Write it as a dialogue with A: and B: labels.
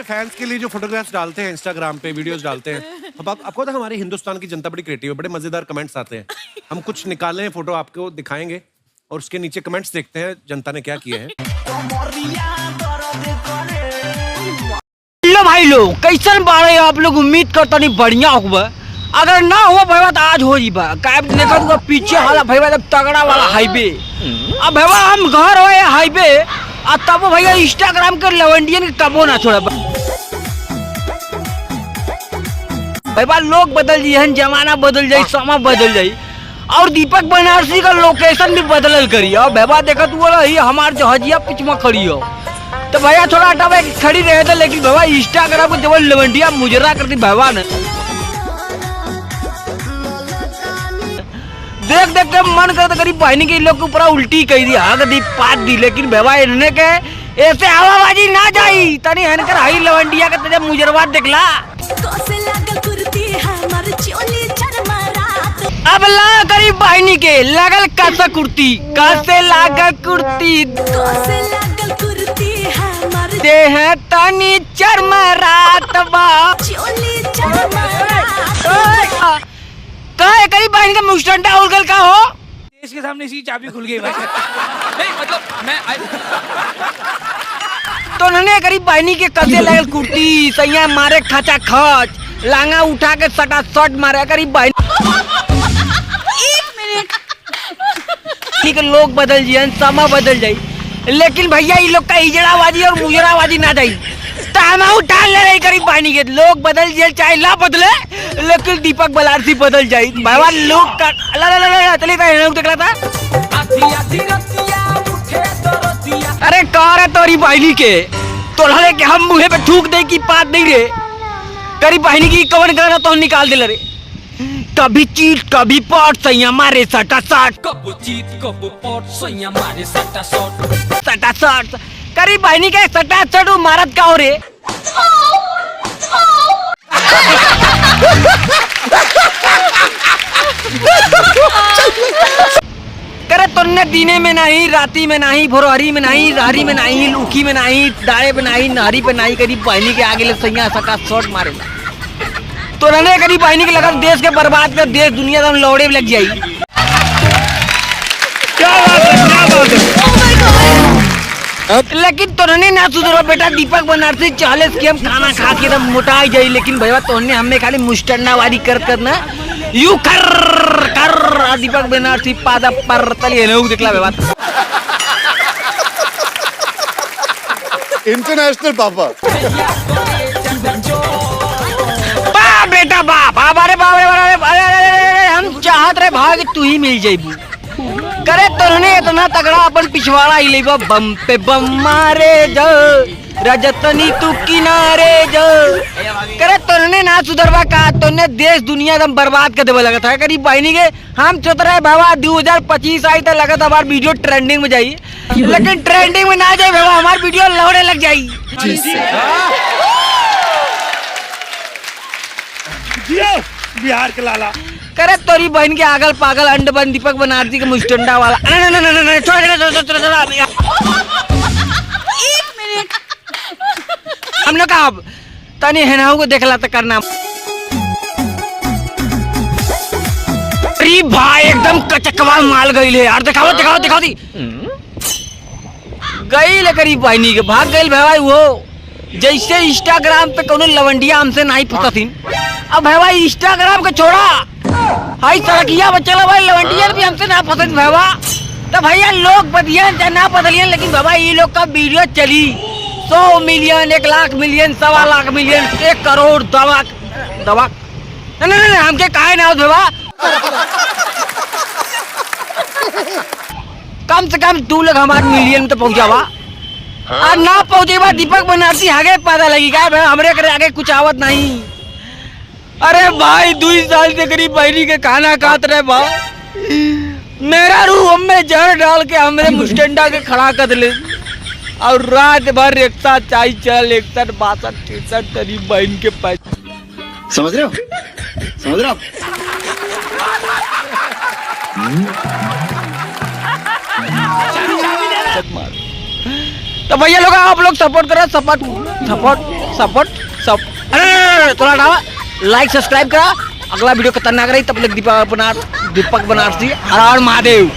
A: अपने फैंस के लिए जो फोटोग्राफ्स डालते हैं इंस्टाग्राम पे, वीडियोस डालते हैं, अब आपको तो हमारी हिंदुस्तान की जनता बड़ी क्रिएटिव है, बड़े मजेदार कमेंट्स आते हैं। हम कुछ निकाले हैं फोटो, आपको दिखाएंगे और उसके नीचे कमेंट्स देखते हैं जनता ने क्या किए हैं।
B: हेलो भाई लोग, कैसन बारे आप लोग? उम्मीद करता नहीं बढ़िया हुआ। अगर ना हुआ भैया तो आज हो जीबा। देखा तो पीछे वाला भैया जब तगड़ा वाला हाईवे, अब भैया हम घर हो हाईवे, और तब भैया इंस्टाग्राम के लवंडियन के कबो ना छोड़ा भैया। लोग बदल जाइए, जमाना बदल जाये, समय बदल जाये, और दीपक बनारसी का लोकेशन भी बदलल करी। और भैया देखा तू बोला हमार जहाजिया पिछ में खड़ी हो, तो भैया थोड़ा हटावे खड़ी रहे थे, लेकिन भैया इंस्टाग्राम को जब लवंडिया मुजरा करती भैया ने देख देख के मन करता करीब बहनी के लोग को पूरा उल्टी कही दी, हक दी, पात दी, लेकिन भैया इन्हें के ऐसे हवाबाजी ना जाई तनी हनकर हाई लवंडिया के तेरे मुजरवा देखला। अब ला करीब बहनी के लगल कैसा कुर्ती, कैसे लागल कुर्ती, देह तनी चरमरात बा कहे करीब बहन का मुस्टंडा उड़ गल का हो।
C: देश के सामने इसकी चाबी खुल गई भाई। नहीं मतलब मैं
B: तो उन्होंने करीब बहनी के कसे लगल कुर्ती, सैया मारे खचा खच, लांगा उठा के सटा सट मारे करीब बहनी। एक लोग बदल जाए, समय बदल जाये, लेकिन भैया ये लोग का इजड़ाबाजी और मुजराबाजी ना जाये। उठा ले रही करीब पानी के लोग बदल जाए, चाहे ला बदले, लेकिन दीपक बनारसी बदल जाए। बाबा लोग का देखला था। अरे कार है तोरी बहनी के तोड़े के हम मुहे पे थूक दे की बात नहीं रे। करीब बहनी की कवन करना तो निकाल दे रे। कभी चीट कभी पॉट सैया मारे सटा सट,
C: कब चीट कब पॉट सैया मारे सटा सट,
B: सटा सट करीब बहनी के सटा सट मारत का हो रे। करे तुमने दीने में नहीं, राती में नहीं, भोरहरी में नहीं, रहरी में नहीं, लूखी में नहीं, दाए में नहीं, नहरी पे नहीं, करीब बहनी के आगे ले सैया सटा शॉट मारेला। तो रहने करीब बहनी के लगा देश के बर्बाद कर, देश दुनिया में लौड़े लग जाई। क्या बात है, क्या बात है। लेकिन तोहने ना सुधरो बेटा, दीपक बनारसी चाले कि हम खाना खा के एकदम मोटा जाई, लेकिन भैया तोहने हमें खाली मुस्टंडावादी कर ना यू कर दीपक बनारसी पादा पर तलिए लोग दिखला भैया।
D: इंटरनेशनल पापा
B: बा बेटा बाप अरे बाप रे, हम चाहत रहे भाग तू ही मिल जाइबू। करे तोहने इतना तगड़ा अपन पिछवाड़ा ही लेबा, बम पे बम मारे जो रजतनी तू किनारे जो। करे तोहने ना सुधरवा का, तोहने देश दुनिया एकदम बर्बाद कर देवे लगा था। करीब बहनी के हम सोच रहे बाबा 2025 आई तो लगा था हमार वीडियो ट्रेंडिंग में जाई, लेकिन ट्रेंडिंग में ना जाए बाबा, हमार वीडियो लौड़े लग जाई।
A: बिहार के लाला
B: करे तोरी बहन के आगल पागल अंड बन दीपक बनारसी के मुस्टंडा वाला। हमने कहा तनी हेनाऊ को देखला तो करना। अरे भाई एकदम कचकवा माल गई ले यार, दिखाओ दिखाओ दिखाओ दी गई ले करीब बहनी के भाग गई भाई। वो जैसे इंस्टाग्राम पे कोनो लवंडिया हमसे नहीं पता थी, अब भाई इंस्टाग्राम को छोड़ा हाई सड़किया बच्चा भाई लवंडिया भी हमसे ना पसंद भैया। तो भैया लोग बदिया ना बदलियन, लेकिन बाबा ये लोग का वीडियो चली 100 million, 1 lakh million, 1.25 lakh million, 1 crore दवा दवा नहीं हमके काहे ना भैया। कम से कम 2 लाख हमारे मिलियन में तो पहुंचावा, और ना पहुंचेगा दीपक बनारसी आगे पता लगी क्या भाई हमरे करे आगे कुछ आवत नहीं। अरे भाई 2 साल से करीब बहनी के खाना खाते रहे भाई, मेरा रूह में जहर डाल के हमरे मुस्टंडा के खड़ा कर ले, और रात भर 61 चाय चल 61 62 63 तेरी बहन के पास।
D: समझ रहे हो, समझ रहे हो।
B: तो भैया लोग आप लोग सपोर्ट करो, सपोर्ट सपोर्ट सब अरे थोड़ा डावा लाइक सब्सक्राइब करा। अगला वीडियो खतरनाक रही, तब तक दीपक बनारसी हर हर महादेव।